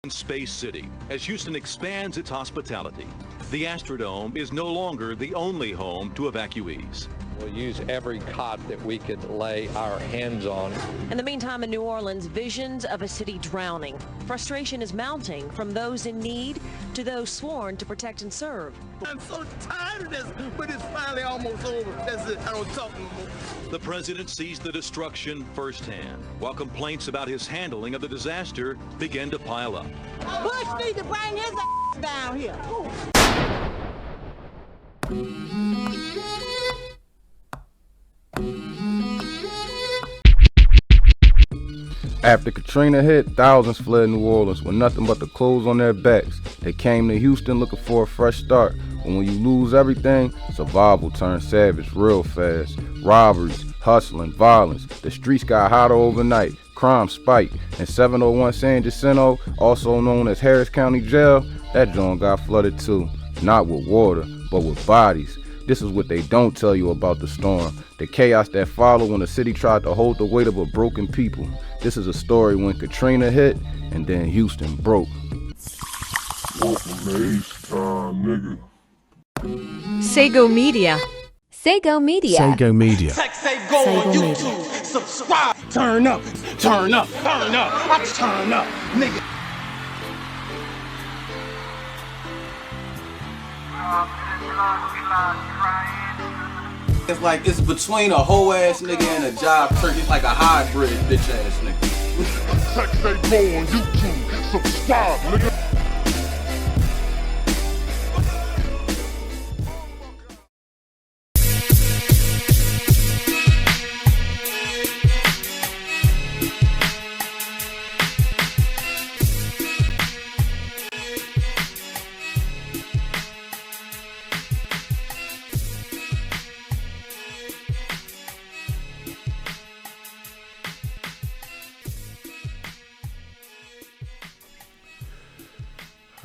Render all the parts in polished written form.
Space City as Houston expands its hospitality. The Astrodome is no longer the only home to evacuees. We'll use every cot that we could lay our hands on. In the meantime, in New Orleans, visions of a city drowning. Frustration is mounting from those in need to those sworn to protect and serve. I'm so tired of this, but it's finally almost over. That's it. I don't talk no more. The president sees the destruction firsthand, while complaints about his handling of the disaster begin to pile up. Bush needs to bring his ass down here. After Katrina hit, thousands fled New Orleans with nothing but the clothes on their backs. They came to Houston looking for a fresh start. But when you lose everything, survival turns savage real fast. Robberies, hustling, violence. The streets got hotter overnight. Crime spiked. And 701 San Jacinto, also known as Harris County Jail, that joint got flooded too. Not with water, but with bodies. This is what they don't tell you about the storm. The chaos that followed when the city tried to hold the weight of a broken people. This is a story when Katrina hit and then Houston broke. Saygo Media. Saygo Media. Saygo Media. Tex Saygo on YouTube. Subscribe. Turn up. Turn up. Turn up. I turn up, nigga. It's like it's between a hoe ass nigga and a job turkey. It's like a hybrid bitch ass nigga. Tex Saygo on YouTube. Subscribe, nigga.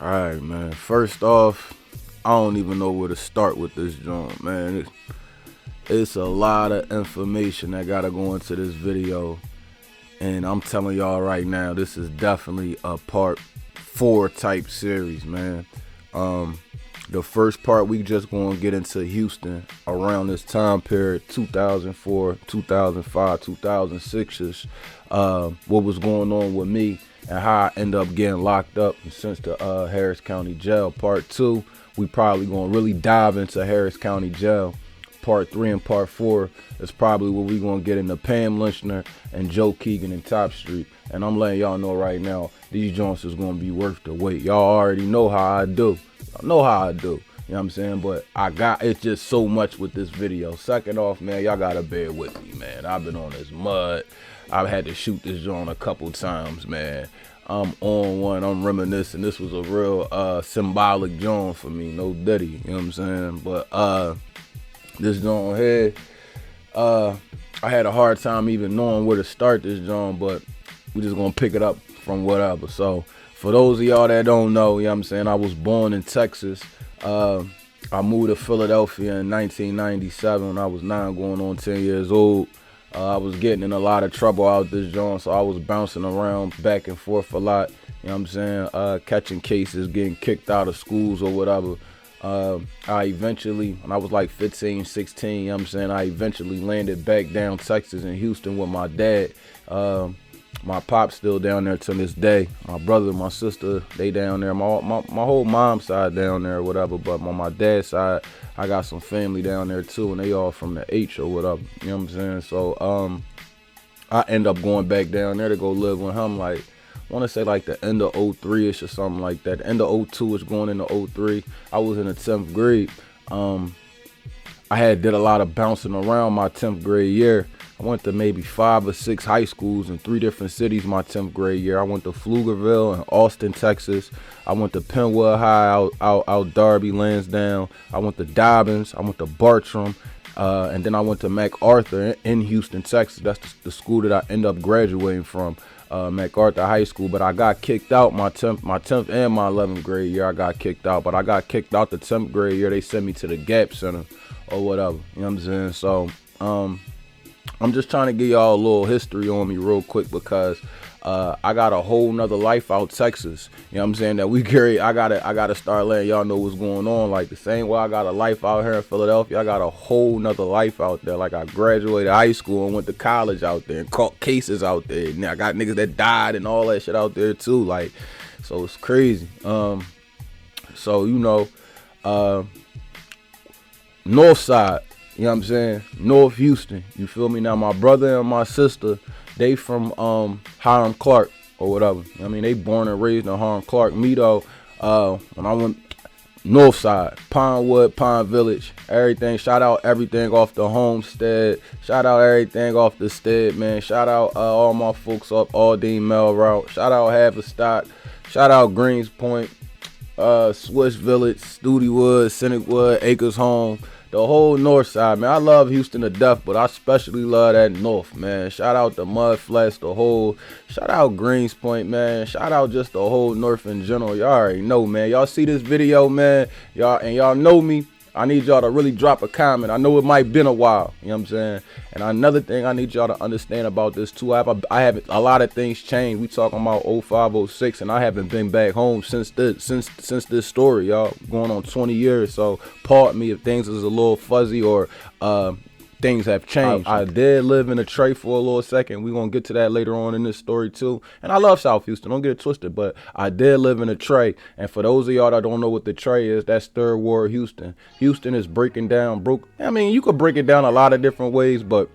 Alright, man. First off, I don't even know where to start with this joint, man. It's a lot of information that gotta go into this video. And I'm telling y'all right now, this is definitely a part 4 type series, man. The first part, we just gonna get into Houston around this time period, 2004, 2005, 2006-ish. What was going on with me and how I end up getting locked up and sent to Harris County Jail. Part 2, we probably gonna really dive into Harris County Jail. Part 3 and part 4 is probably where we gonna get into Pam Lynchner and Joe Keegan and Top Street. And I'm letting y'all know right now, these joints is gonna be worth the wait. Y'all already know how I do. I know how I do. You know what I'm saying? But it's just so much with this video. Second off, man, y'all gotta bear with me, man. I've been on this mud. I've had to shoot this joint a couple times, man. I'm on one, I'm reminiscing. This was a real symbolic joint for me, no diddy, you know what I'm saying? But this joint here, I had a hard time even knowing where to start this joint, but we just gonna pick it up from whatever. So for those of y'all that don't know, you know what I'm saying, I was born in Texas. I moved to Philadelphia in 1997 when I was 9 going on 10 years old. I was getting in a lot of trouble out this joint, so I was bouncing around back and forth a lot, you know what I'm saying, catching cases, getting kicked out of schools or whatever. I eventually, when I was like 15, 16, you know what I'm saying, I eventually landed back down Texas in Houston with my dad. My pop's still down there to this day. My brother, my sister, they down there. My whole mom's side down there or whatever. But on my dad's side, I got some family down there too, and they all from the H or whatever. You know what I'm saying? So I end up going back down there to go live with him. Like, I want to say like the end of 03-ish or something like that. The end of 02-ish going into 03. I was in the 10th grade. I did a lot of bouncing around my 10th grade year. I went to maybe 5 or 6 high schools in 3 different cities my 10th grade year. I went to Pflugerville and Austin, Texas. I went to Penwood High out Darby, Lansdowne. I went to Dobbins. I went to Bartram. And then I went to MacArthur in Houston, Texas. That's the school that I ended up graduating from. MacArthur High School, but I got kicked out my 10th and my 11th grade year. I got kicked out, but I got kicked out the 10th grade year. They sent me to the Gap Center or whatever. You know what I'm saying? So I'm just trying to give y'all a little history on me real quick because I got a whole nother life out Texas. You know what I'm saying? That we carry. I gotta start letting y'all know what's going on. Like the same way I got a life out here in Philadelphia, I got a whole nother life out there. Like I graduated high school and went to college out there and caught cases out there. And I got niggas that died and all that shit out there too. Like, so it's crazy. So you know, North Side. You know what I'm saying? North Houston. You feel me? Now my brother and my sister, they from Hiram Clark or whatever. I mean, they born and raised in Hiram Clark. Me though, when I went North Side, Pinewood, Pine Village, everything. Shout out everything off the Homestead. Shout out everything off the Stead, man. Shout out all my folks up Aldine Mel Route. Shout out Haverstock. Shout out Greens Point, Swiss Village, Studewood, Cynicwood, Acres Home. The whole North Side, man. I love Houston to death, but I especially love that North, man. Shout out the Mud Flats, the whole. Shout out Greens Point, man. Shout out just the whole North in general. Y'all already know, man. Y'all see this video, man. Y'all know me. I need y'all to really drop a comment. I know it might been a while, you know what I'm saying? And another thing I need y'all to understand about this too, I haven't a lot of things changed. We talking about 05, 06, and I haven't been back home since this story, y'all. Going on 20 years, so pardon me if things is a little fuzzy or things have changed. I did live in a tray for a little second. We're going to get to that later on in this story too. And I love South Houston. Don't get it twisted. But I did live in a tray. And for those of y'all that don't know what the tray is, that's Third Ward Houston. Houston is breaking down. I mean, you could break it down a lot of different ways, but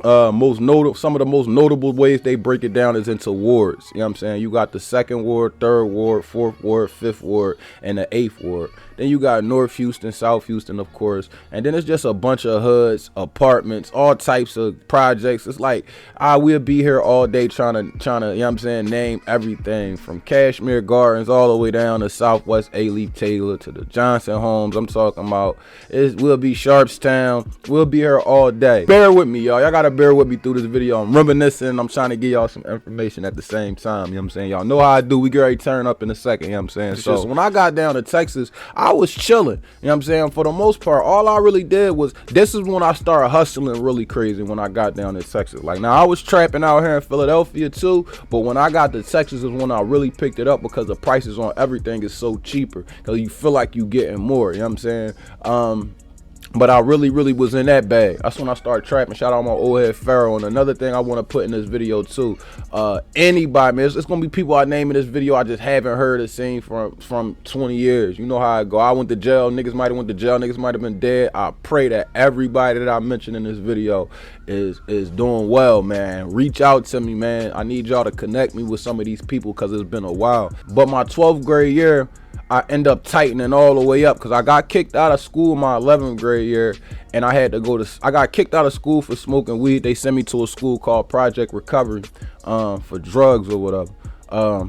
some of the most notable ways they break it down is into wards. You know what I'm saying? You got the 2nd Ward, 3rd Ward, 4th Ward, 5th Ward, and the 8th Ward. Then you got North Houston, South Houston, of course. And then it's just a bunch of hoods, apartments, all types of projects. It's like, we'll be here all day trying to, you know what I'm saying, name everything from Cashmere Gardens all the way down to Southwest A-Leaf Taylor to the Johnson Homes. I'm talking about, we'll be Sharpstown. We'll be here all day. Bear with me, y'all. Y'all got to bear with me through this video. I'm reminiscing. I'm trying to give y'all some information at the same time. You know what I'm saying? Y'all know how I do. We get ready to turn up in a second. You know what I'm saying? It's so when I got down to Texas, I was chilling. You know what I'm saying? For the most part, all I really did was, this is when I started hustling really crazy when I got down to Texas. Like, now I was trapping out here in Philadelphia too, but when I got to Texas is when I really picked it up because the prices on everything is so cheaper because you feel like you getting more. You know what I'm saying? But I really was in that bag. That's when I started trapping. Shout out my old head Pharaoh. And another thing I want to put in this video too, anybody, man, it's gonna be people I name in this video I just haven't heard or seen from 20 years. You know how I go. I went to jail. Niggas might have went to jail. Niggas might have been dead. I pray that everybody that I mentioned in this video is doing well, man. Reach out to me, man. I need y'all to connect me with some of these people because it's been a while. But my 12th grade year, I end up tightening all the way up because I got kicked out of school my 11th grade year, and I got kicked out of school for smoking weed. They sent me to a school called Project Recovery for drugs or whatever.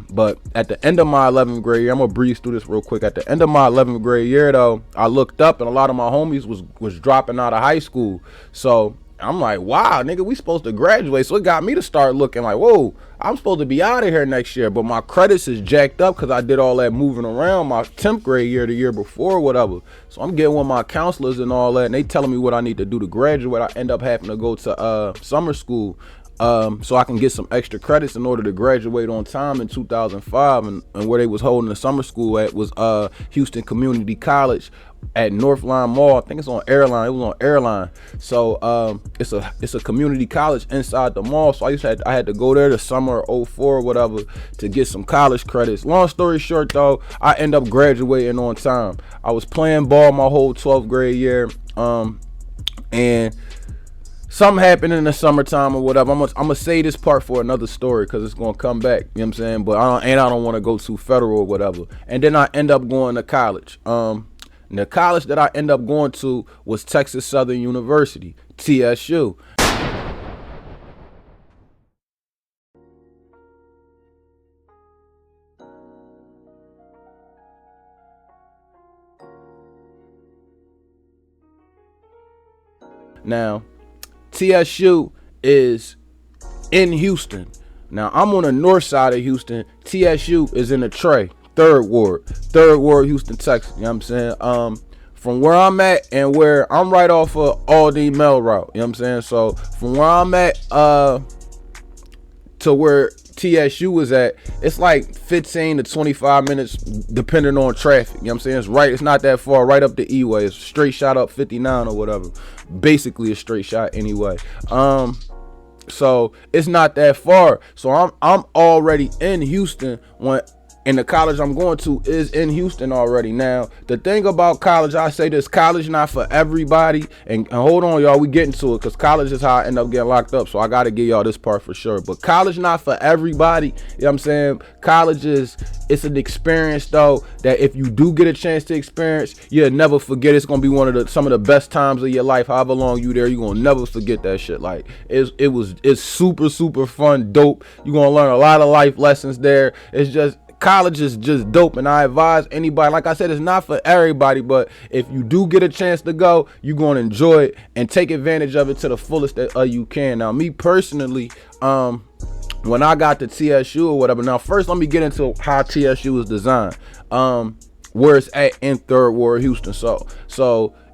But at the end of my 11th grade year, I'm gonna breeze through this real quick. At the end of my 11th grade year though, I looked up and a lot of my homies was dropping out of high school. So I'm like, wow, nigga, we supposed to graduate. So it got me to start looking like, whoa, I'm supposed to be out of here next year. But my credits is jacked up because I did all that moving around my 10th grade year, the year before, whatever. So I'm getting with my counselors and all that, and they telling me what I need to do to graduate. I end up having to go to summer school so I can get some extra credits in order to graduate on time in 2005. And where they was holding the summer school at was Houston Community College at Northline Mall. I think it's on Airline. It was on Airline. So it's a community college inside the mall. So I had to go there the summer of 04 or whatever to get some college credits. Long story short though, I end up graduating on time. I was playing ball my whole 12th grade year, and something happened in the summertime or whatever. I'm gonna say this part for another story because it's gonna come back. You know what I'm saying? But I don't want to go too federal or whatever. And then I end up going to college. The college that I end up going to was Texas Southern University, TSU. Now, TSU is in Houston, Now I'm on the north side of Houston. TSU is in the Trey, third ward, Houston, Texas. You know what I'm saying? From where I'm at and where I'm right off of Aldine Mel Route. You know what I'm saying? So from where I'm at to where TSU is at, it's like 15 to 25 minutes depending on traffic. You know what I'm saying? It's right, it's not that far, right up the E-way. It's a straight shot up 59 or whatever. Basically a straight shot anyway. So it's not that far. So I'm already in Houston and the college I'm going to is in Houston already. Now, the thing about college, I say this, college not for everybody. And hold on, y'all, we getting to it because college is how I end up getting locked up. So I got to give y'all this part for sure. But college not for everybody. You know what I'm saying? College it's an experience, though, that if you do get a chance to experience, you'll never forget. It's going to be some of the best times of your life. However long you there, you're going to never forget that shit. Like, it's super, super fun, dope. You're going to learn a lot of life lessons there. It's just, college is just dope, and I advise anybody, like I said, it's not for everybody, but if you do get a chance to go, you're going to enjoy it and take advantage of it to the fullest that you can. Now, me personally, when I got to TSU or whatever, now first let me get into how TSU is designed, where it's at in third ward Houston. So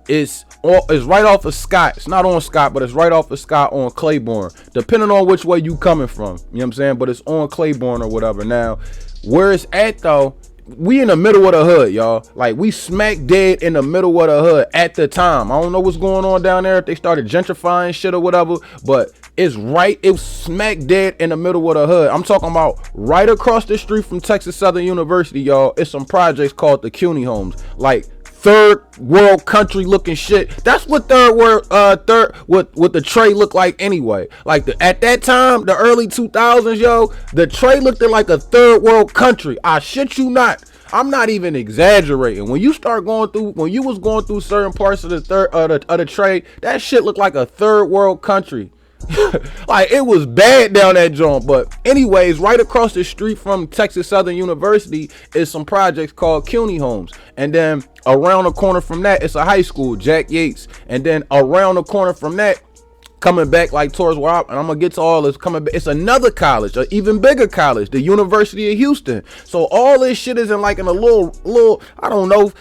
it's right off of Scott. It's not on Scott, but it's right off of Scott on Claiborne, depending on which way you coming from. You know what I'm saying? But it's on Claiborne or whatever. Now, where it's at though, we in the middle of the hood, y'all. Like, we smack dead in the middle of the hood at the time. I don't know what's going on down there, if they started gentrifying shit or whatever, but it's smack dead in the middle of the hood. I'm talking about right across the street from Texas Southern University, y'all. It's some projects called the CUNY homes. Like, third world country looking shit. That's what what the Trey looked like anyway. Like, at that time, the early 2000s, yo, the Trey looked like a third world country. I shit you not. I'm not even exaggerating. When you was going through certain parts of the Trey, that shit looked like a third world country. Like, it was bad down that joint. But anyways, right across the street from Texas Southern University is some projects called CUNY homes, and then around the corner from that, it's a high school, Jack Yates, and then around the corner from that, coming back like towards where and I'm gonna get to all this, coming back, it's another college, an even bigger college, the University of Houston. So all this shit is in like in a little I don't know,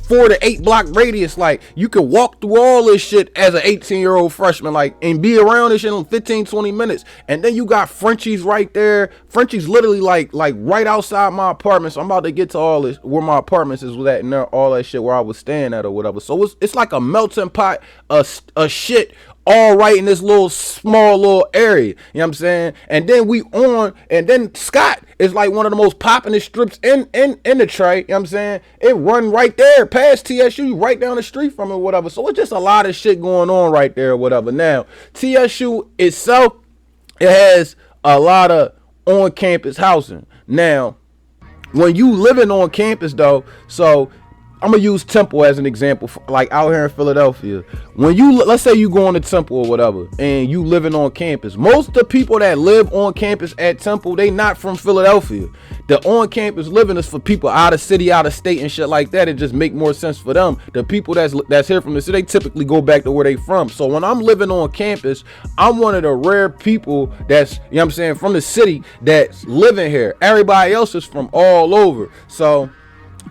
4 to 8 block radius. Like, you can walk through all this shit as an 18-year-old freshman, like, and be around this shit in 15-20 minutes. And then you got Frenchie's right there. Frenchie's literally like right outside my apartment. So I'm about to get to all this, where my apartments is at, and all that shit where I was staying at or whatever. So it's like a melting pot of shit all right in this small little area. You know what I'm saying? And then Scott is like one of the most popular strips in the Trey. You know what I'm saying? It run right there past TSU, right down the street from it, whatever. So it's just a lot of shit going on right there, whatever. Now, TSU itself, it has a lot of on-campus housing. Now, when you living on campus though, so I'm gonna use Temple as an example, like out here in Philadelphia. When let's say you going to Temple or whatever, and you living on campus, most of the people that live on campus at Temple, they not from Philadelphia. The on-campus living is for people out of city, out of state, and shit like that. It just make more sense for them. The people that's here from the city, they typically go back to where they from. So when I'm living on campus, I'm one of the rare people that's, you know what I'm saying, from the city that's living here. Everybody else is from all over. So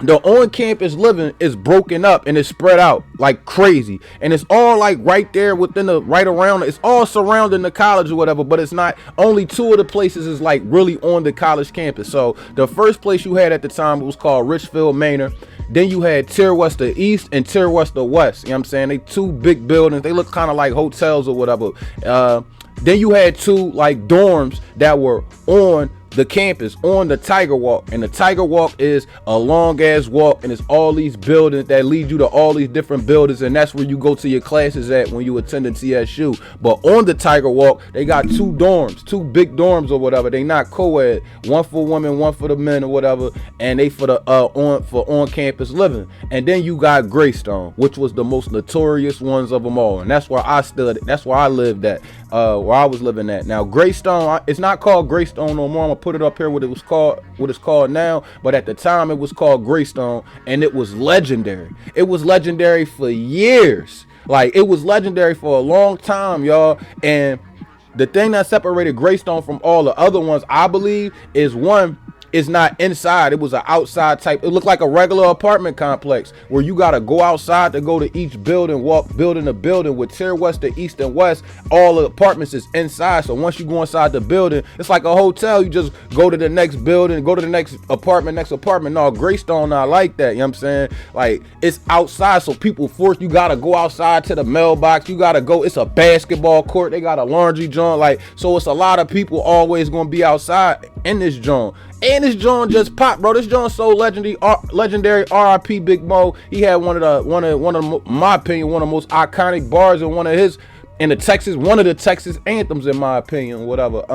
the on-campus living is broken up and it's spread out like crazy, and it's all like right there right around, it's all surrounding the college or whatever, but it's not. Only 2 of the places is like really on the college campus. So the first place you had at the time was called Richfield Manor. Then you had Tier Wester East and Tier Wester West. You know what I'm saying? They 2 big buildings. They look kind of like hotels or whatever. Then you had 2 like dorms that were on the campus, on the Tiger Walk, and the Tiger Walk is a long ass walk, and it's all these buildings that lead you to all these different buildings, and that's where you go to your classes at when you attend TSU. But on the Tiger Walk, they got 2 dorms, 2 big dorms or whatever. They not co-ed, one for women, one for the men or whatever, and they for the on-campus living. And then you got Greystone, which was the most notorious ones of them all, and that's where I lived at, where I was living at. Now Greystone, it's not called Greystone no more. I'm gonna put it up here what it's called now, but at the time it was called Greystone, and it was legendary. It was legendary for years. Like, it was legendary for a long time, y'all. And the thing that separated Greystone from all the other ones, I believe, is one, it's not inside. It was an outside type. It looked like a regular apartment complex where you got to go outside to go to each building, walk building to building. With tier west to east and west, all the apartments is inside. So once you go inside the building, it's like a hotel. You just go to the next building, go to the next apartment. No, Greystone not like that. You know what I'm saying? Like, it's outside, so people force you got to go outside to the mailbox. You got to go. It's a basketball court. They got a laundry joint. Like, so it's a lot of people always going to be outside in this joint. And this joint just popped, bro. This joint so legendary. R.I.P. Big Mo. He had one of my opinion, one of the most iconic bars in one of the Texas anthems, in my opinion, whatever.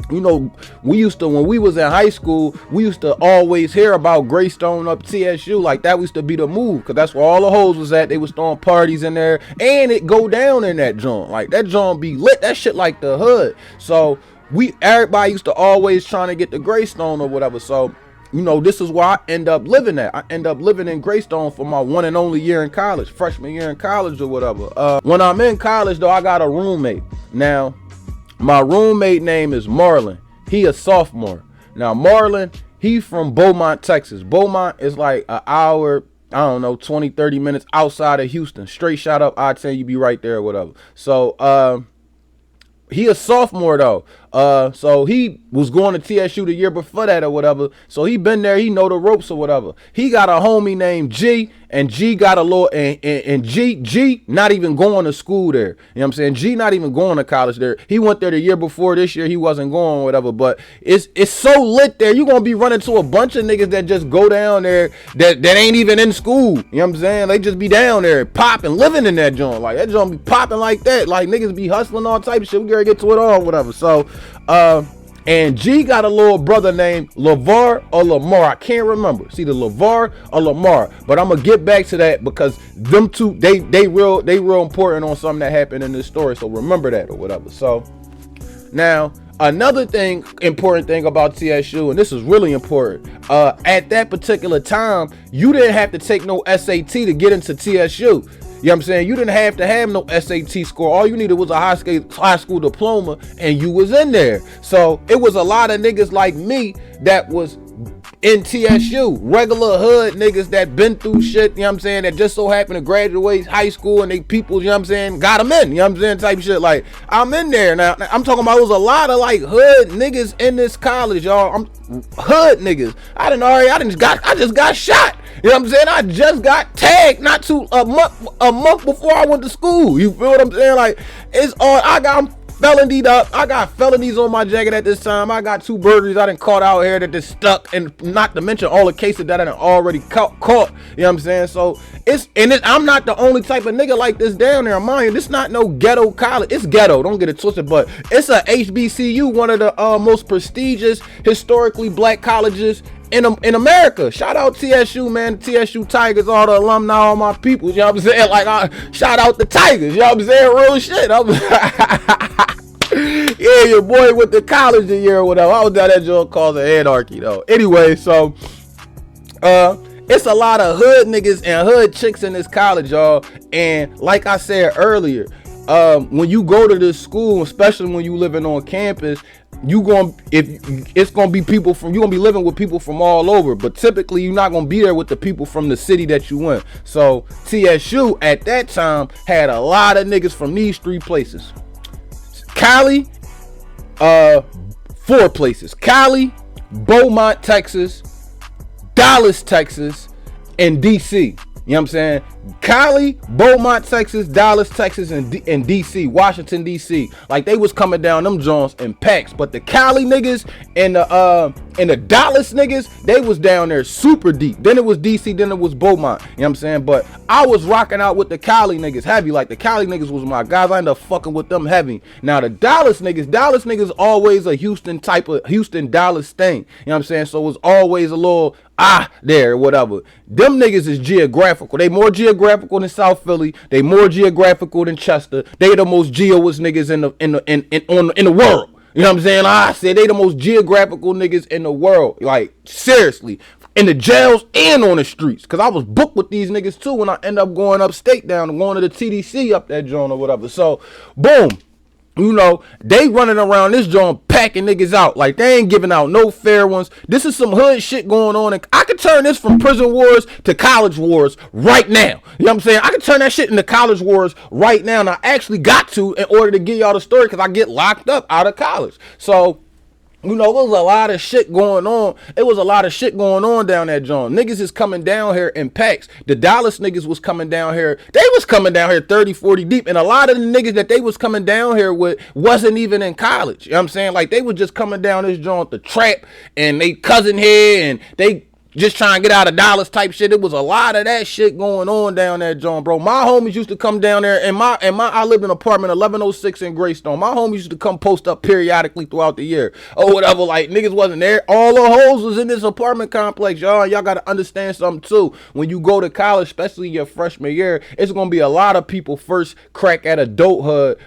You know, when we was in high school, we used to always hear about Greystone up TSU. Like, that used to be the move, because that's where all the hoes was at. They was throwing parties in there, and it go down in that joint. Like, that joint be lit. That shit like the hood. So everybody used to always trying to get the Greystone or whatever. So, you know, this is where I end up living at. I end up living in Greystone for my one and only year in college, freshman year in college or whatever. When I'm in college, though, I got a roommate. Now, my roommate name is Marlon. He a sophomore. Now, Marlon, he from Beaumont, Texas. Beaumont is like an hour, I don't know, 20, 30 minutes outside of Houston. Straight shot up I-10, you be right there or whatever. So, he a sophomore though. So he was going to TSU the year before that or whatever. So he been there, he know the ropes or whatever. He got a homie named G, and G got a little, and G not even going to school there. You know what I'm saying? G not even going to college there. He went there the year before. This year he wasn't going, whatever. But it's so lit there. You gonna be running to a bunch of niggas that just go down there that ain't even in school. You know what I'm saying? They just be down there popping, living in that joint. Like, that joint be popping like that. Like, niggas be hustling all type of shit. We gotta get to it all, whatever. So, and G got a little brother named LeVar or Lamar. I can't remember. It's either LeVar or Lamar. But I'm gonna get back to that, because them two, they real important on something that happened in this story. So remember that or whatever. So now, another important thing about TSU, and this is really important, at that particular time, you didn't have to take no SAT to get into TSU. You know what I'm saying? You didn't have to have no SAT score. All you needed was a high school diploma, and you was in there. So it was a lot of niggas like me that was in TSU, regular hood niggas that been through shit, you know what I'm saying, that just so happened to graduate high school, and they people, you know what I'm saying, got them in, you know what I'm saying, type shit. Like, I'm in there. Now I'm talking about, it was a lot of like hood niggas in this college, y'all. I'm hood niggas. I just got shot. You know what I'm saying? I just got tagged a month before I went to school. You feel what I'm saying? Like, it's all, I'm felonied up. I got felonies on my jacket at this time. I got 2 burglaries I done caught out here that just stuck, and not to mention all the cases that I done already caught. You know what I'm saying? So I'm not the only type of nigga like this down there. Mind you, this not no ghetto college. It's ghetto, don't get it twisted, but it's a HBCU, one of the most prestigious historically black colleges in America. Shout out TSU, man. TSU Tigers, all the alumni, all my people. You know what I'm saying? Like, shout out the Tigers. You know what I'm saying? Real shit. Yeah, your boy went to college a year or whatever. I was down that joint called the anarchy though. Anyway, so it's a lot of hood niggas and hood chicks in this college, y'all. And like I said earlier, when you go to this school, especially when you living on campus, you're gonna be living with people from all over, but typically you're not gonna be there with the people from the city that you in. So TSU at that time had a lot of niggas from these 3 places. Cali, 4 places. Cali, Beaumont, Texas, Dallas, Texas, and DC. You know what I'm saying? Cali, Beaumont, Texas, Dallas, Texas, and DC, Washington, DC. Like, they was coming down them joints in packs. But the Cali niggas and the Dallas niggas, they was down there super deep. Then it was DC, then it was Beaumont. You know what I'm saying? But I was rocking out with the Cali niggas heavy. Like, the Cali niggas was my guys. I ended up fucking with them heavy. Now the Dallas niggas always a Houston Dallas thing. You know what I'm saying? So it was always a little there, whatever. Them niggas is geographical. They more geographical than South Philly. They more geographical than Chester. They the most geoist niggas in the world. You know what I'm saying? I said they the most geographical niggas in the world. Like, seriously. in the jails and on the streets. Cause I was booked with these niggas too when I end up going upstate down and going to the TDC up that joint or whatever. So boom, you know, they running around this joint packing niggas out. Like they ain't giving out no fair ones. This is some hood shit going on. And I could turn this from prison wars to college wars right now. You know what I'm saying? I could turn that shit into college wars right now. And I actually got to in order to give y'all the story because I get locked up out of college. So, you know, there was a lot of shit going on. It was a lot of shit going on down that joint. Niggas is coming down here in packs. The Dallas niggas was coming down here. They was coming down here 30, 40 deep. And a lot of the niggas that they was coming down here with wasn't even in college. You know what I'm saying? Like, they was just coming down this joint, the trap, and they cousin here, and they just trying to get out of Dallas type shit. It was a lot of that shit going on down that joint, bro. My homies used to come down there, and I lived in an apartment 1106 in Greystone. My homies used to come post up periodically throughout the year or whatever. Like, niggas wasn't there. All the hoes was in this apartment complex, y'all. Y'all gotta understand something too. When you go to college, especially your freshman year, it's gonna be a lot of people first crack at adulthood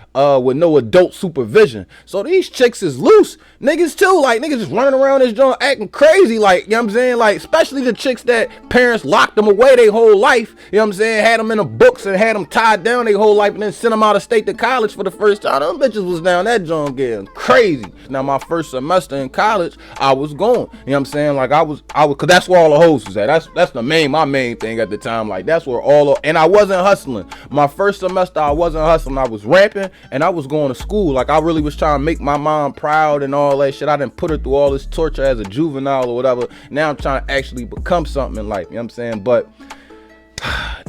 with no adult supervision. So these chicks is loose. Niggas too, like niggas just running around this joint acting crazy, like, you know what I'm saying? Like, especially the chicks that parents locked them away their whole life, you know what I'm saying? Had them in the books and had them tied down their whole life and then sent them out of state to college for the first time. Them bitches was down that joint getting crazy. Now, my first semester in college, I was going, you know what I'm saying? Like, I was, cause that's where all the hoes was at. That's my main thing at the time. Like, that's where and I wasn't hustling. My first semester, I wasn't hustling. I was rapping and I was going to school. Like, I really was trying to make my mom proud and all that shit. I didn't put her through all this torture as a juvenile or whatever. Now I'm trying to actually become something in life, you know what I'm saying? But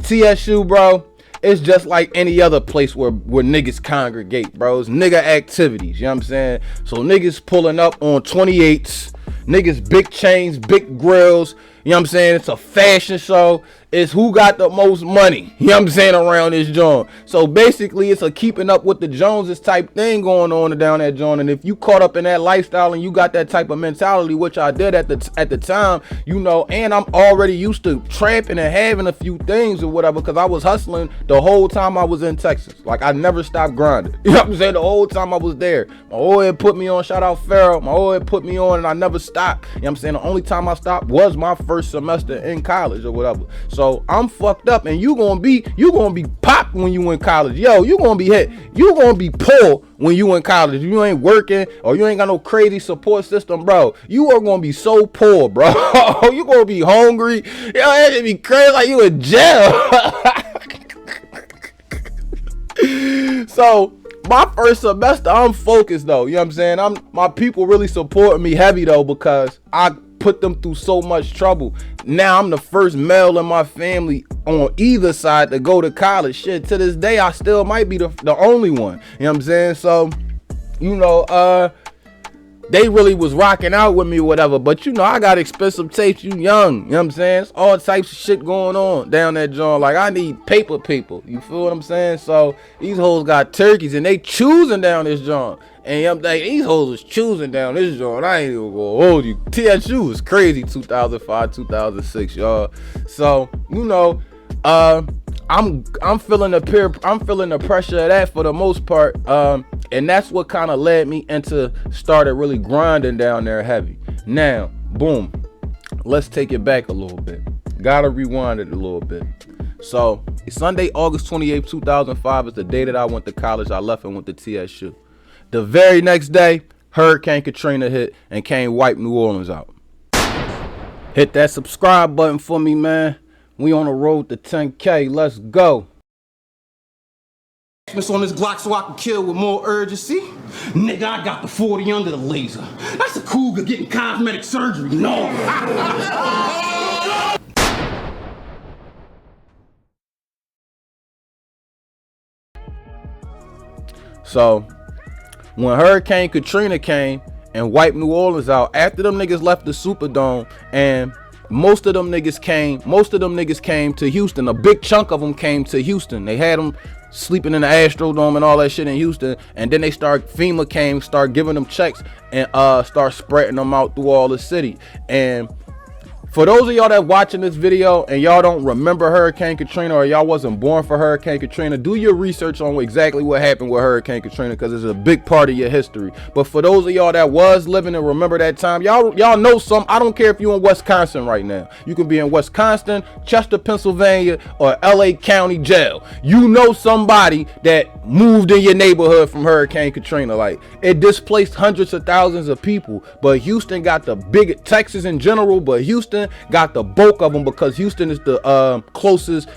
TSU, bro, it's just like any other place where niggas congregate, bro. It's nigga activities, you know what I'm saying? So niggas pulling up on 28s, niggas big chains, big grills, you know what I'm saying? It's a fashion show. It's who got the most money, you know what I'm saying, around this joint. So basically, it's a keeping up with the Joneses type thing going on down that joint. And if you caught up in that lifestyle and you got that type of mentality, which I did at the time, you know, and I'm already used to trapping and having a few things or whatever, because I was hustling the whole time I was in Texas. Like, I never stopped grinding. You know what I'm saying? The whole time I was there. My old head put me on, shout out Farrell. My old head put me on and I never stopped. You know what I'm saying? The only time I stopped was my first semester in college or whatever. So I'm fucked up, and you gonna be popped when you in college. Yo, you gonna be hit. You gonna be poor when you in college. You ain't working or you ain't got no crazy support system, bro. You are gonna be so poor, bro. You gonna be hungry. Yo, that should be crazy, like you in jail. So my first semester, I'm focused though. You know what I'm saying? My people really supporting me heavy though, because I put them through so much trouble. Now I'm the first male in my family on either side to go to college. Shit, to this day, I still might be the only one. You know what I'm saying? So, you know, they really was rocking out with me or whatever. But, you know, I got expensive tapes. You young. You know what I'm saying? It's all types of shit going on down that joint. Like, I need paper people. You feel what I'm saying? So, these hoes got turkeys and they choosing down this joint. And I'm like, these hoes was choosing down this joint. I ain't even gonna hold you. TSU was crazy 2005, 2006, y'all. So, you know, I'm feeling the pressure of that for the most part. And that's what kind of led me into started really grinding down there heavy. Now, boom. Let's take it back a little bit. Gotta rewind it a little bit. So, Sunday, August 28th, 2005 is the day that I went to college. I left and went to TSU. The very next day, Hurricane Katrina hit and came wipe New Orleans out. Hit that subscribe button for me, man. We on the road to 10K. Let's go. It's on this Glock so I can kill with more urgency. Nigga, I got the 40 under the laser. That's a cougar getting cosmetic surgery. No. So, when Hurricane Katrina came and wiped New Orleans out, after them niggas left the Superdome, and most of them niggas came to Houston. A big chunk of them came to Houston. They had them sleeping in the Astrodome and all that shit in Houston, and then FEMA came, start giving them checks and start spreading them out through all the city. And For those of y'all that watching this video and y'all don't remember Hurricane Katrina, or y'all wasn't born for Hurricane Katrina, do your research on exactly what happened with Hurricane Katrina, because it's a big part of your history. But for those of y'all that was living and remember that time, y'all know some. I don't care if you're in Wisconsin right now. You can be in Wisconsin, Chester, Pennsylvania, or LA County Jail. You know somebody that moved in your neighborhood from Hurricane Katrina. Like, it displaced hundreds of thousands of people, but Houston got the biggest, Texas in general, but Houston got the bulk of them, because Houston is the closest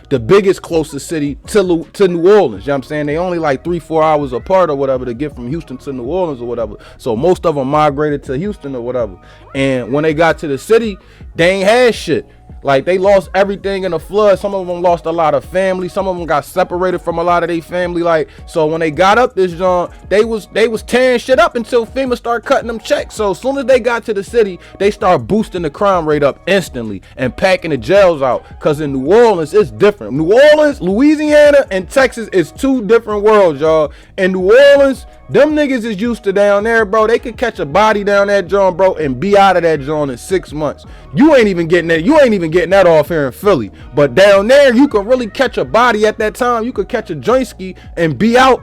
city to New Orleans. You know what I'm saying? They only like 3-4 hours apart or whatever to get from Houston to New Orleans or whatever. So most of them migrated to Houston or whatever. And when they got to the city, they ain't had shit. Like, they lost everything in the flood. Some of them lost a lot of family. Some of them got separated from a lot of their family. Like, so when they got up this joint, they was tearing shit up until FEMA started cutting them checks. So as soon as they got to the city, they start boosting the crime rate up instantly and packing the jails out. Cause in New Orleans, it's different. New Orleans, Louisiana, and Texas is two different worlds, y'all. In New Orleans, them niggas is used to down there, bro. They could catch a body down that joint, bro, and be out of that joint in 6 months. You ain't even getting that. You ain't even getting that off here in Philly. But down there, you could really catch a body at that time. You could catch a joint ski and be out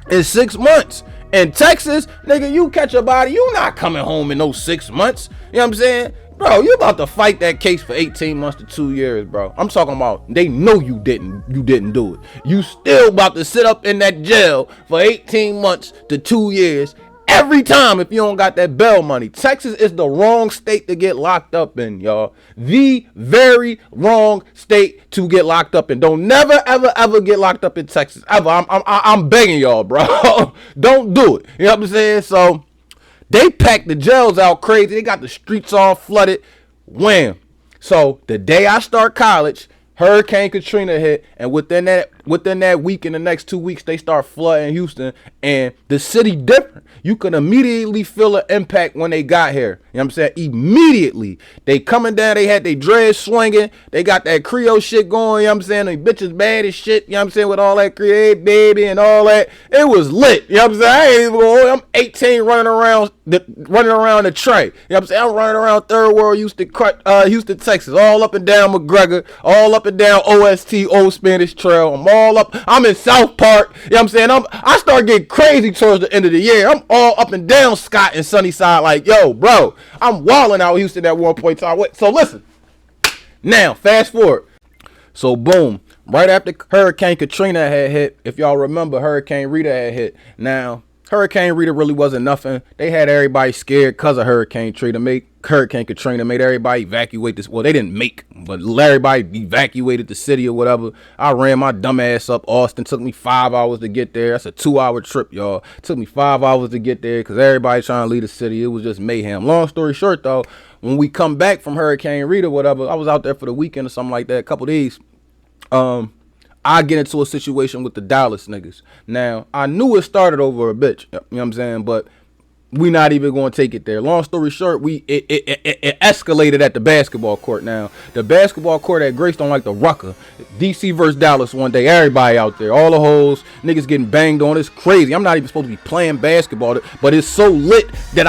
in 6 months. In Texas, nigga, you catch a body, you not coming home in those 6 months. You know what I'm saying? Bro, you about to fight that case for 18 months to 2 years, bro. I'm talking about they know you didn't do it. You still about to sit up in that jail for 18 months to 2 years every time if you don't got that bail money. Texas is the wrong state to get locked up in, y'all. The very wrong state to get locked up in. Don't never ever get locked up in Texas ever. I'm begging y'all, bro. Don't do it. You know what I'm saying? So they packed the jails out crazy. They got the streets all flooded. Wham. So the day I start college, Hurricane Katrina hit, and within that week, in the next 2 weeks, they start flooding Houston, and the city different. You can immediately feel the impact when they got here. You know what I'm saying? Immediately. They coming down, they had their dreads swinging, they got that Creole shit going, you know what I'm saying? They bitches bad as shit, you know what I'm saying, with all that Create baby and all that. It was lit, you know what I'm saying? I ain't even going, I'm 18 running around the tray. You know what I'm saying? I'm running around Third World, Houston, Texas, all up and down McGregor, all up and down OST, Old Spanish Trail. I'm all up. I'm in South Park. You know what I'm saying? I start getting crazy towards the end of the year. I'm all up and down Scott and Sunnyside. Like, yo, bro, I'm wilding out Houston at one point in time. So listen. Now, fast forward. So boom, right after Hurricane Katrina had hit, if y'all remember, Hurricane Rita had hit. Now, Hurricane Rita really wasn't nothing. They had everybody scared because of Hurricane Katrina made everybody evacuate this. Well, they didn't but everybody evacuated the city or whatever. I ran my dumb ass up Austin. Took me 5 hours to get there. That's a 2-hour trip, y'all. Took me 5 hours to get there because everybody trying to leave the city. It was just mayhem. Long story short, though, when we come back from Hurricane Rita or whatever, I was out there for the weekend or something like that, a couple days. I get into a situation with the Dallas niggas. Now, I knew it started over a bitch, you know what I'm saying, but we not even going to take it there. Long story short, it escalated at the basketball court. Now, the basketball court at Greystone, like the Rucker, DC versus Dallas one day, everybody out there, all the hoes, niggas getting banged on. It's crazy. I'm not even supposed to be playing basketball, but it's so lit that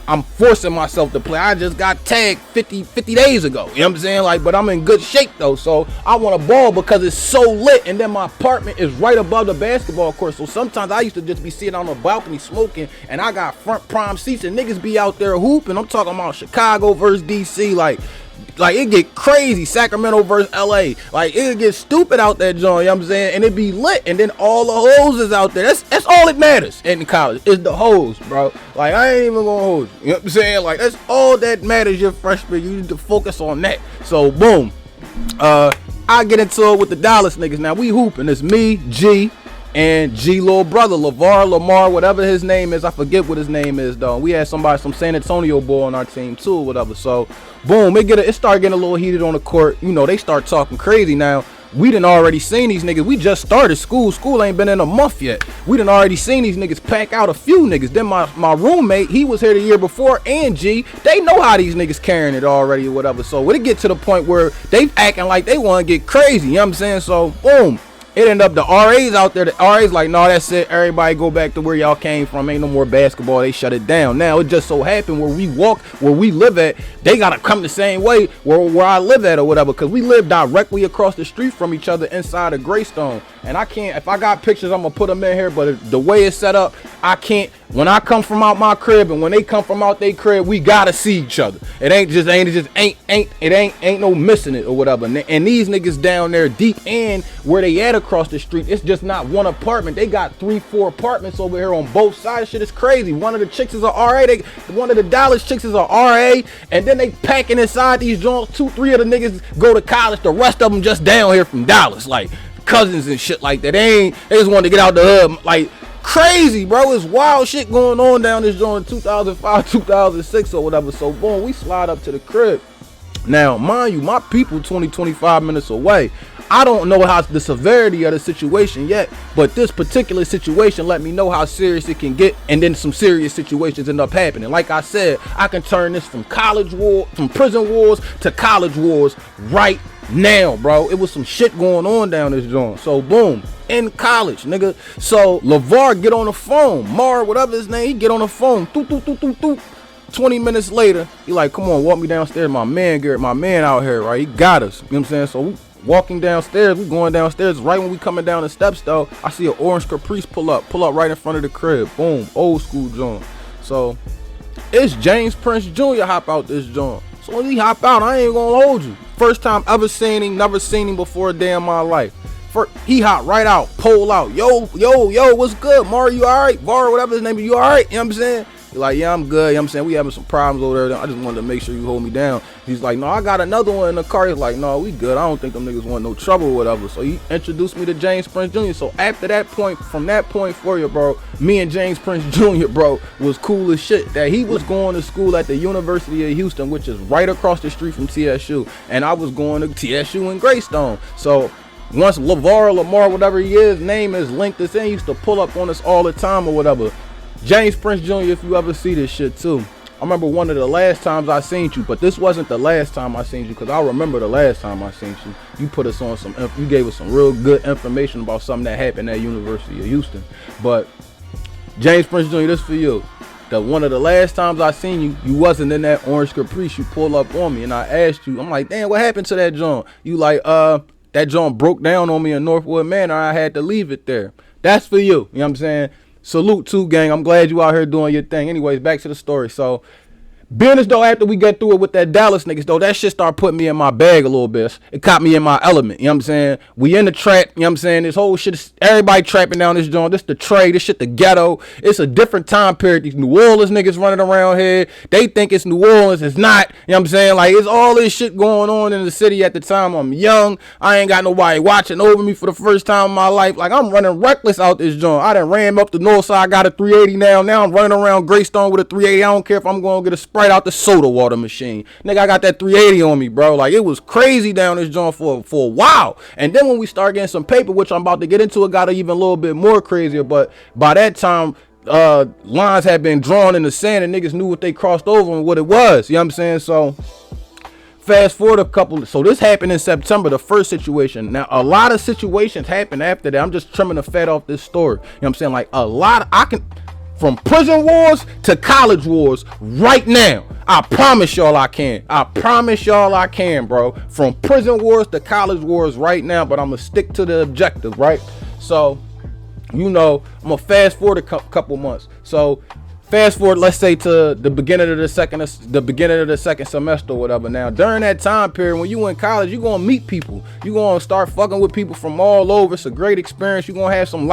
I'm forcing myself to play. I just got tagged 50 days ago. You know what I'm saying? Like, but I'm in good shape though, so I want to ball because it's so lit. And then my apartment is right above the basketball court, so sometimes I used to just be sitting on the balcony smoking, and I got front prime seats and niggas be out there hooping. I'm talking about Chicago versus DC, like it get crazy. Sacramento versus LA, like it get stupid out there, John. You know what I'm saying? And it be lit, and then all the hoes is out there. That's all that matters in college is the hoes, bro. Like, I ain't even gonna hold you. You know what I'm saying? Like, that's all that matters. Your freshman, you need to focus on that. So boom, I get into it with the Dallas niggas. Now we hooping. It's me, G, and G little brother, Lamar, whatever his name is. I forget what his name is though. We had some San Antonio boy on our team too, or whatever. So boom, it started getting a little heated on the court. You know, they start talking crazy. Now, we done already seen these niggas. We just started school. School ain't been in a month yet. We done already seen these niggas pack out a few niggas. Then my roommate, he was here the year before, and G, they know how these niggas carrying it already or whatever. So when it get to the point where they acting like they want to get crazy, you know what I'm saying? So boom, It ended up the RAs out there. The RAs like, no, that's it. Everybody go back to where y'all came from. Ain't no more basketball. They shut it down. Now it just so happened where we live at, they gotta come the same way where I live at or whatever, because we live directly across the street from each other inside of Greystone. And I can't, if I got pictures, I'm gonna put them in here. But the way it's set up, I can't. When I come from out my crib and when they come from out their crib, we gotta see each other. It ain't no missing it or whatever. And these niggas down there deep in where they at across the street, it's just not one apartment. They got 3-4 apartments over here on both sides. Shit is crazy. One of the chicks is a RA. One of the Dallas chicks is a RA, and then they packing inside these joints. 2-3 of the niggas go to college. The rest of them just down here from Dallas, like cousins and shit like that. They just want to get out the hood, like. Crazy, bro. It's wild shit going on down this joint in 2005, 2006 or whatever. So boom, we slide up to the crib. Now, mind you, my people 20-25 minutes away. I don't know how the severity of the situation yet, but this particular situation let me know how serious it can get, and then some serious situations end up happening. Like I said, I can turn this from prison wars to college wars right now, bro. It was some shit going on down this joint. So boom, in college, nigga. So LeVar get on the phone, whatever his name, he get on the phone. 20 minutes later, he like, come on, walk me downstairs. My man Garrett, my man out here, right? He got us. You know what I'm saying? So we walking downstairs, we going downstairs. Right when we coming down the steps though, I see an orange Caprice pull up right in front of the crib. Boom, old school joint. So it's James Prince Jr. hop out this joint. So when he hop out, I ain't gonna hold you. First time ever seen him, never seen him before a day in my life. He hop right out, pole out. Yo, what's good? Mar, you alright? Var, whatever his name is, you alright? You know what I'm saying? He's like, yeah, I'm good. You know what I'm saying? We having some problems over there. I just wanted to make sure you hold me down. He's like, no, I got another one in the car. He's like, no, we good. I don't think them niggas want no trouble or whatever. So he introduced me to James Prince Jr. So after that point, from that point forward, bro, me and James Prince Jr., bro, was cool as shit. That he was going to school at the University of Houston, which is right across the street from TSU. And I was going to TSU in Greystone. So once Lamar, whatever he is, name is linked us in, he used to pull up on us all the time or whatever. James Prince Jr., if you ever see this shit too. I remember one of the last times I seen you, but this wasn't the last time I seen you, because I remember the last time I seen you. You put us on you gave us some real good information about something that happened at University of Houston. But James Prince Jr., this for you. One of the last times I seen you, you wasn't in that orange Caprice. You pull up on me and I asked you, I'm like, damn, what happened to that joint? You like, that joint broke down on me in Northwood Manor. I had to leave it there. That's for you. You know what I'm saying? Salute to gang. I'm glad you out here doing your thing. Anyways, back to the story. So business though, after we get through it with that Dallas niggas though, that shit started putting me in my bag a little bit. It caught me in my element. You know what I'm saying? We in the trap. You know what I'm saying? This whole shit is everybody trapping down this joint. This the trade. This shit the ghetto. It's a different time period. These New Orleans niggas running around here. They think it's New Orleans. It's not. You know what I'm saying? Like, it's all this shit going on in the city at the time. I'm young. I ain't got nobody watching over me for the first time in my life. Like, I'm running reckless out this joint. I done ran up the north side. Got a 380 now. Now I'm running around Greystone with a 380. I don't care if I'm going to get a Sprite out the soda water machine. Nigga, I got that 380 on me, bro. Like, it was crazy down this joint for a while. And then when we start getting some paper, which I'm about to get into, it got even a little bit more crazier. But by that time, lines had been drawn in the sand and niggas knew what they crossed over and what it was. You know what I'm saying? So fast forward a couple. So this happened in September, the first situation. Now, a lot of situations happened after that. I'm just trimming the fat off this story. You know what I'm saying? Like, a lot. From prison wars to college wars right now. I promise y'all I can. I promise y'all I can, bro. From prison wars to college wars right now, but I'm going to stick to the objective, right? So, you know, I'm going to fast forward a couple months. So, fast forward, let's say, to the beginning of the second semester or whatever. Now, during that time period, when you in college, you're going to meet people. You're going to start fucking with people from all over. It's a great experience. You're going to have some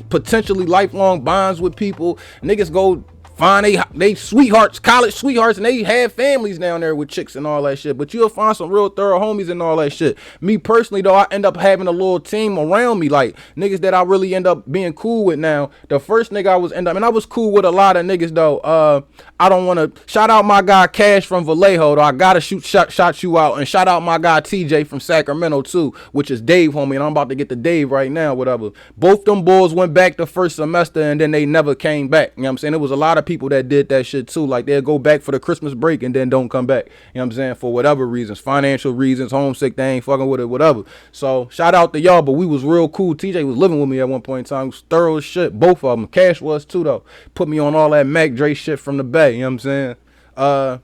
potentially lifelong bonds with people. Niggas go find they sweethearts, college sweethearts, and they have families down there with chicks and all that shit. But you'll find some real thorough homies and all that shit. Me personally though, I end up having a little team around me, like niggas that I really end up being cool with now. The first nigga I was cool with a lot of niggas though. I don't want to shout out my guy Cash from Vallejo though. I gotta shout you out, and shout out my guy TJ from Sacramento too, which is Dave, homie, and I'm about to get to Dave right now, whatever. Both them boys went back the first semester and then they never came back. You know what I'm saying? It was a lot of people that did that shit too. Like they'll go back for the Christmas break and then don't come back. You know what I'm saying? For whatever reasons, financial reasons, homesick, they ain't fucking with it, whatever. So shout out to y'all, but we was real cool. TJ was living with me at one point in time. He was thorough as shit. Both of them. Cash was too though. Put me on all that Mac Dre shit from the Bay. You know what I'm saying?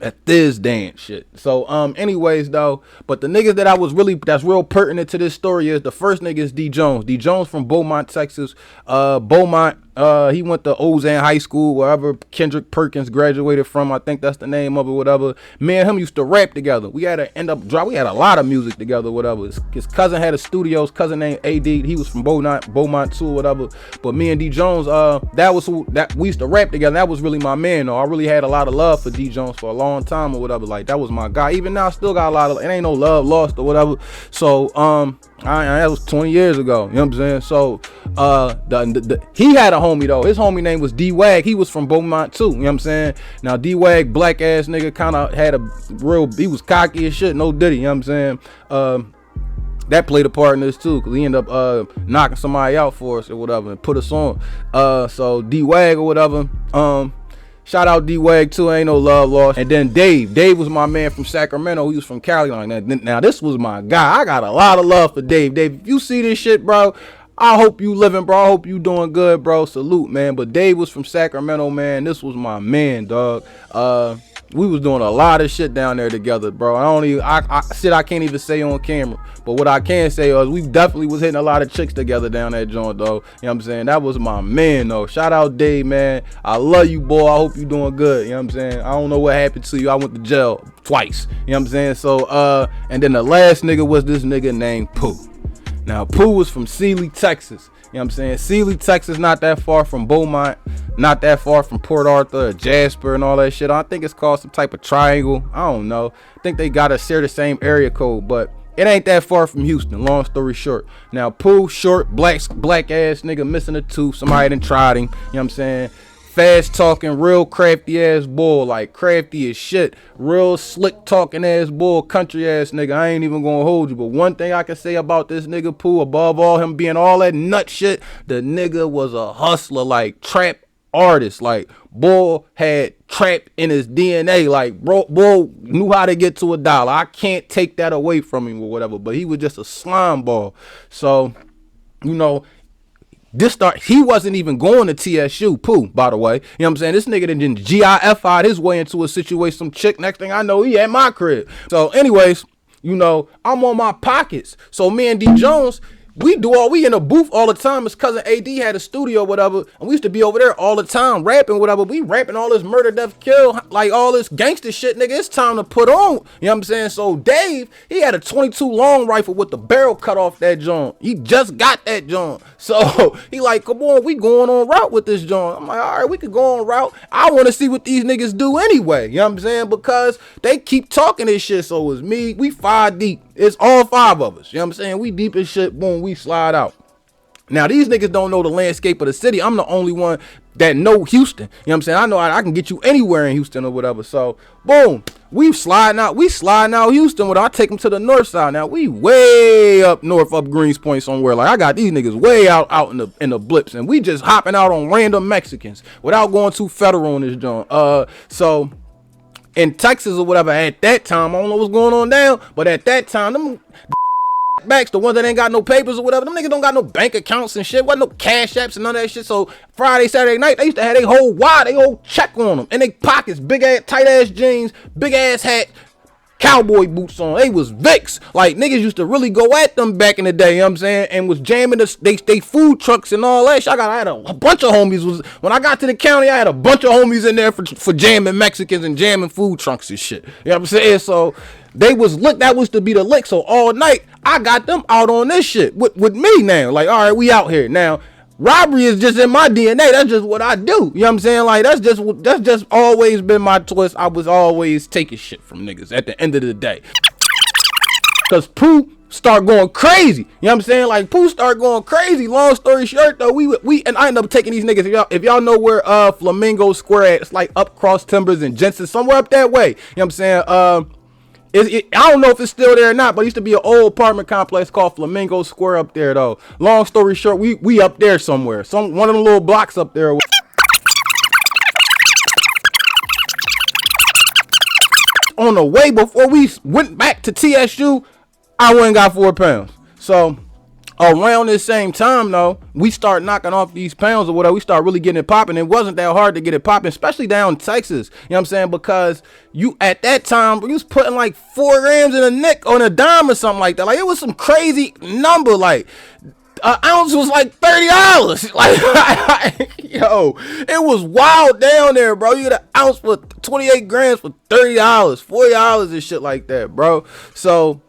At this dance shit. So anyways though, but the niggas that I was that's real pertinent to this story is the first nigga is D Jones. D Jones from Beaumont, Texas. Beaumont, he went to Ozan High School, wherever Kendrick Perkins graduated from. I think that's the name of it, whatever. Me and him used to rap together. We had to we had a lot of music together, whatever. His cousin had a studio. His cousin named AD. He was from Beaumont too, whatever. But me and D Jones, we used to rap together. That was really my man though. I really had a lot of love for D Jones for a long time or whatever. Like that was my guy. Even now I still got a lot of, it ain't no love lost or whatever. So that was 20 years ago. You know what I'm saying? So he had a homie though. His homie name was D-Wag. He was from Beaumont too. You know what I'm saying? Now D-Wag, black ass nigga, kind of had a he was cocky as shit, no diddy. You know what I'm saying? That played a part in this too, because he ended up knocking somebody out for us or whatever and put us on. So D-Wag or whatever. Shout out D-Wag too, ain't no love lost. And then Dave was my man from Sacramento. He was from Cali. Now this was my guy. I got a lot of love for Dave. Dave, if you see this shit, bro, I hope you living, bro. I hope you doing good, bro. Salute, man. But Dave was from Sacramento, man. This was my man, dog. We was doing a lot of shit down there together, bro. I can't even say on camera. But what I can say is we definitely was hitting a lot of chicks together down that joint, though. You know what I'm saying? That was my man, though. Shout out Dave, man. I love you, boy. I hope you doing good. You know what I'm saying? I don't know what happened to you. I went to jail twice. You know what I'm saying? So, and then the last nigga was this nigga named Pooh. Now, Pooh was from Sealy, Texas. You know what I'm saying? Sealy, Texas, not that far from Beaumont, not that far from Port Arthur or Jasper and all that shit. I think it's called some type of triangle. I don't know. I think they gotta share the same area code, but it ain't that far from Houston, long story short. Now, Pooh, short, black ass nigga, missing a tooth. Somebody done tried him. You know what I'm saying? Fast talking, real crafty ass bull, like crafty as shit. Real slick talking ass bull, country ass nigga. I ain't even gonna hold you. But one thing I can say about this nigga Pooh, above all him being all that nut shit, the nigga was a hustler, like trap artist. Like bull had trap in his DNA. Like bull knew how to get to $1. I can't take that away from him or whatever. But he was just a slime ball. So, you know, he wasn't even going to TSU, Pooh, by the way. You know what I'm saying? This nigga done GIF'd his way into a situation, some chick, next thing I know, he at my crib. So anyways, you know, I'm on my pockets. So me and D Jones, we in a booth all the time. His cousin AD had a studio, whatever, and we used to be over there all the time rapping, whatever. We rapping all this murder, death, kill, like all this gangster shit, nigga. It's time to put on. You know what I'm saying? So Dave, he had a 22 long rifle with the barrel cut off that joint. He just got that joint. So he like, come on, we going on route with this joint. I'm like, all right, we could go on route. I want to see what these niggas do anyway. You know what I'm saying? Because they keep talking this shit. So it's me, we 5 deep. It's all 5 of us. You know what I'm saying? We deep as shit. Boom, we slide out. Now, these niggas don't know the landscape of the city. I'm the only one that know Houston. You know what I'm saying? I know I can get you anywhere in Houston or whatever. So, boom, we sliding out Houston. I take them to the north side. Now, we way up north, up Greenspoint somewhere. Like, I got these niggas way out in the blips. And we just hopping out on random Mexicans without going too federal in this joint. So in Texas or whatever, at that time, I don't know what's going on now, but at that time, them backs, the ones that ain't got no papers or whatever, them niggas don't got no bank accounts and shit, wasn't no cash apps and none of that shit. So Friday, Saturday night, they used to have they whole check on them, and they pockets, big ass, tight ass jeans, big ass hat, cowboy boots on. They was Vicks. Like, niggas used to really go at them back in the day, you know what I'm saying? And was jamming they food trucks and all that shit. I had a bunch of homies. When I got to the county, I had a bunch of homies in there for jamming Mexicans and jamming food trucks and shit. You know what I'm saying? So they was lick. That was to be the lick. So all night, I got them out on this shit with me now. Like, all right, we out here. Now, robbery is just in my DNA. That's just what I do. You know what I'm saying? Like, that's just always been my twist. I was always taking shit from niggas at the end of the day. Cause Pooh start going crazy. You know what I'm saying? Like, Pooh start going crazy. Long story short though, and I end up taking these niggas. If y'all know where Flamingo Square at, it's like up Cross Timbers and Jensen, somewhere up that way. You know what I'm saying? I don't know if it's still there or not, but it used to be an old apartment complex called Flamingo Square up there though. Long story short, we up there somewhere. One of them little blocks up there. on the way before we went back to TSU, I went and got 4 pounds. So around this same time though, we start knocking off these pounds or whatever. We start really getting it popping. It wasn't that hard to get it popping, especially down in Texas. You know what I'm saying? Because you at that time you was putting like 4 grams in a nick on a dime or something like that. Like it was some crazy number. Like an ounce was like $30. Like yo, it was wild down there, bro. You get an ounce for 28 grams for $30, $40 and shit like that, bro. So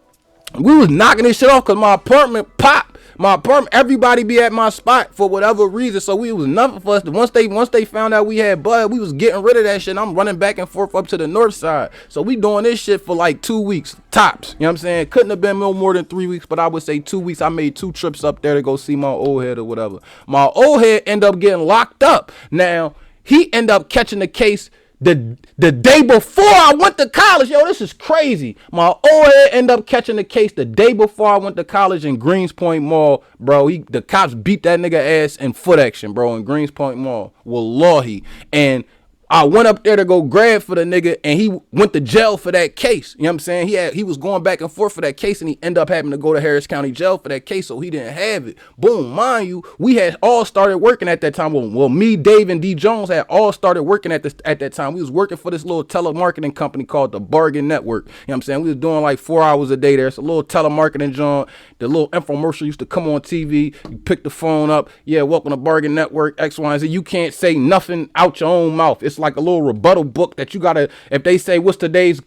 we was knocking this shit off because my apartment popped. My apartment, everybody be at my spot for whatever reason. So we was nothing for us. Once they found out we had bud, we was getting rid of that shit. And I'm running back and forth up to the north side. So we doing this shit for like 2 weeks tops. You know what I'm saying? Couldn't have been no more than 3 weeks, but I would say 2 weeks. I made 2 trips up there to go see my old head or whatever. My old head ended up getting locked up. Now he ended up catching the case the day before I went to college. Yo, this is crazy. My old head ended up catching the case the day before I went to college in Greenspoint Mall, bro. The cops beat that nigga ass in foot action, bro, in Greenspoint Mall. Wallahi. And I went up there to go grab for the nigga, and he went to jail for that case. You know what I'm saying? He was going back and forth for that case, and he ended up having to go to Harris County Jail for that case, so he didn't have it. Boom, mind you, we had all started working at that time. Well, me, Dave, and D. Jones had all started working at that time. We was working for this little telemarketing company called the Bargain Network. You know what I'm saying? We was doing like 4 hours a day there. It's a little telemarketing joint. The little infomercial used to come on TV. You pick the phone up. Yeah, welcome to Bargain Network, X, Y, and Z. You can't say nothing out your own mouth. It's like a little rebuttal book that you gotta, if they say what's today's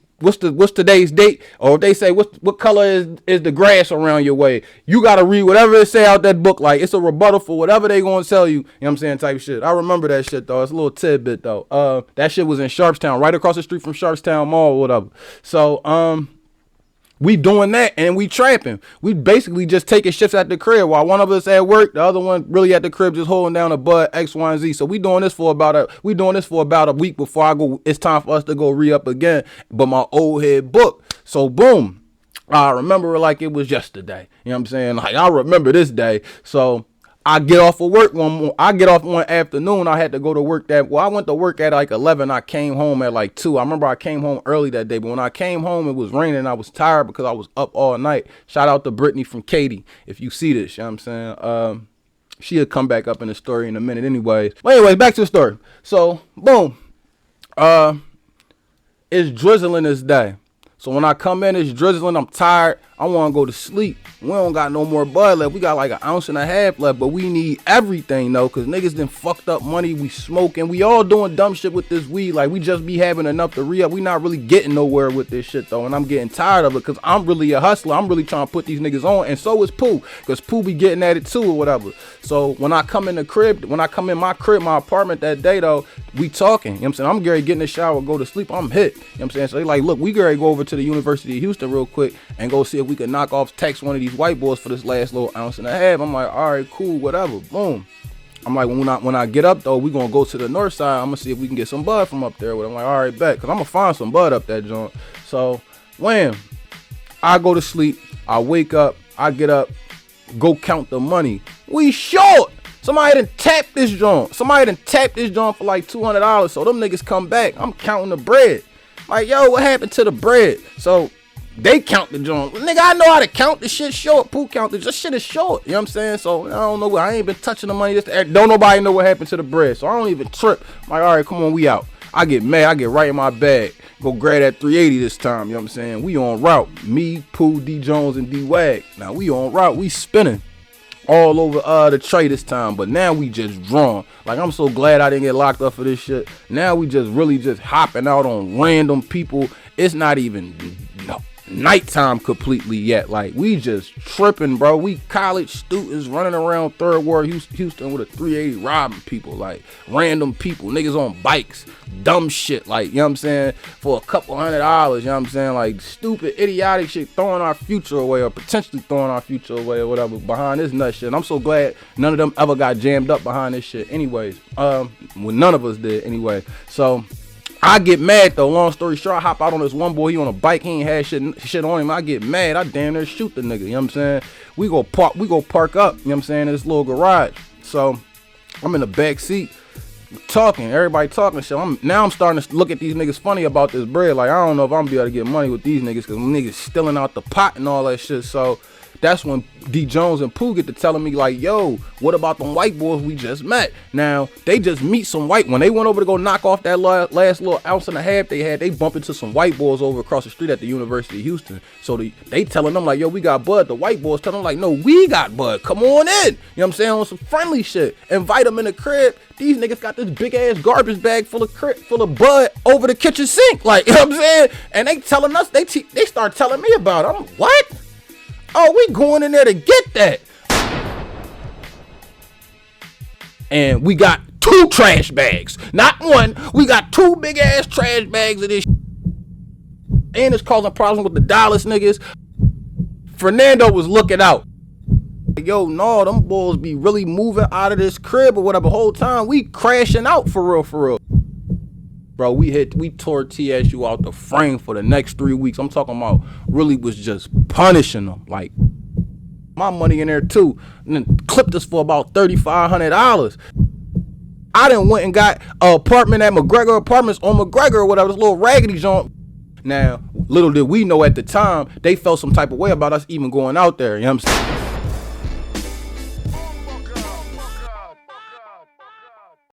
date, or if they say what color is the grass around your way, you gotta read whatever it say out that book. Like it's a rebuttal for whatever they gonna tell you. You know what I'm saying? Type shit. I remember that shit though. It's a little tidbit though. That shit was in Sharpstown, right across the street from Sharpstown Mall or whatever. So we doing that and we trapping. We basically just taking shifts at the crib while one of us at work, the other one really at the crib just holding down a bud, X, Y, and Z. So we doing this for about a week before I go. It's time for us to go re-up again. But my old head book. So boom, I remember it like it was yesterday. You know what I'm saying? Like I remember this day. So I get off of work one afternoon. I had to go to work I went to work at like 11. I came home at like 2. I remember I came home early that day, but when I came home, it was raining and I was tired because I was up all night. Shout out to Brittany from Katie. If you see this, you know what I'm saying? She'll come back up in the story in a minute anyways. But anyways, back to the story. So boom, it's drizzling this day. So when I come in, it's drizzling. I'm tired. I want to go to sleep. We don't got no more bud left. We got like 1.5 ounces left, but we need everything though, cause niggas done fucked up money. We smoking. We all doing dumb shit with this weed. Like we just be having enough to re-up. We not really getting nowhere with this shit though, and I'm getting tired of it, cause I'm really a hustler. I'm really trying to put these niggas on, and so is Pooh, cause Pooh be getting at it too or whatever. So when I come in my crib, my apartment that day though, we talking. You know what I'm saying? I'm Gary, get in the shower, go to sleep. I'm hit. You know what I'm saying? So they like, look, we Gary go over to the University of Houston real quick and go see if we can knock off Tex, one of these white boys, for this last little 1.5 ounces. I'm like, all right, cool, whatever. Boom. I'm like, when I get up though, we gonna go to the north side. I'm gonna see if we can get some bud from up there. I'm like, all right, bet, cause I'm gonna find some bud up that joint. So when I go to sleep, I wake up, I get up, go count the money. We short. Somebody done tapped this joint. For like $200. So them niggas come back. I'm counting the bread. Like, yo, what happened to the bread? So they count the joint. Nigga, I know how to count. This shit short. Pooh count this. This shit is short. You know what I'm saying? So I don't know. I ain't been touching the money. Don't nobody know what happened to the bread. So I don't even trip. I'm like, all right, come on, we out. I get mad. I get right in my bag. Go grab that 380 this time. You know what I'm saying? We on route. Me, Pooh, D. Jones, and D. Wag. Now we on route. We spinning all over the tray this time, but now we just drawn. Like, I'm so glad I didn't get locked up for this shit. Now we just really just hopping out on random people. It's not even nighttime completely yet. Like, we just tripping, bro. We college students running around Third Ward Houston with a 380 robbing people, like random people, niggas on bikes, dumb shit, like, you know what I'm saying, for $200, you know what I'm saying, like stupid, idiotic shit, throwing our future away or potentially throwing our future away or whatever behind this nut shit. And I'm so glad none of them ever got jammed up behind this shit anyways. Well, none of us did anyway. So I get mad though. Long story short, I hop out on this one boy. He on a bike. He ain't had shit on him. I get mad. I damn near shoot the nigga. You know what I'm saying? We go park up. You know what I'm saying? In this little garage. So I'm in the back seat. talking, everybody talking shit. Now I'm starting to look at these niggas funny about this bread. Like, I don't know if I'm gonna be able to get money with these niggas, because niggas stealing out the pot and all that shit. So that's when D Jones and Pooh get to telling me like, yo, what about them white boys we just met? Now they just meet some white, when they went over to go knock off that last little ounce and a half they had, they bump into some white boys over across the street at the University of Houston. So they telling them like, yo, we got bud. The white boys telling them like, no, we got bud, come on in. You know what I'm saying? On some friendly shit. Invite them in the crib. These niggas got this big ass garbage bag full of bud over the kitchen sink. Like, you know what I'm saying? And they telling us, they start telling me about it. I'm what? Oh, we going in there to get that. And we got 2 trash bags. Not one. We got 2 big ass trash bags of this shit. And it's causing problems with the Dallas niggas. Fernando was looking out. Yo, no, them boys be really moving out of this crib or whatever. Whole time we crashing out for real. Bro, we tore TSU out the frame for the next 3 weeks. I'm talking about really was just punishing them. Like, my money in there too. And then clipped us for about $3,500. I done went and got an apartment at McGregor Apartments on McGregor or whatever, this little raggedy joint. Now, little did we know at the time, they felt some type of way about us even going out there. You know what I'm saying?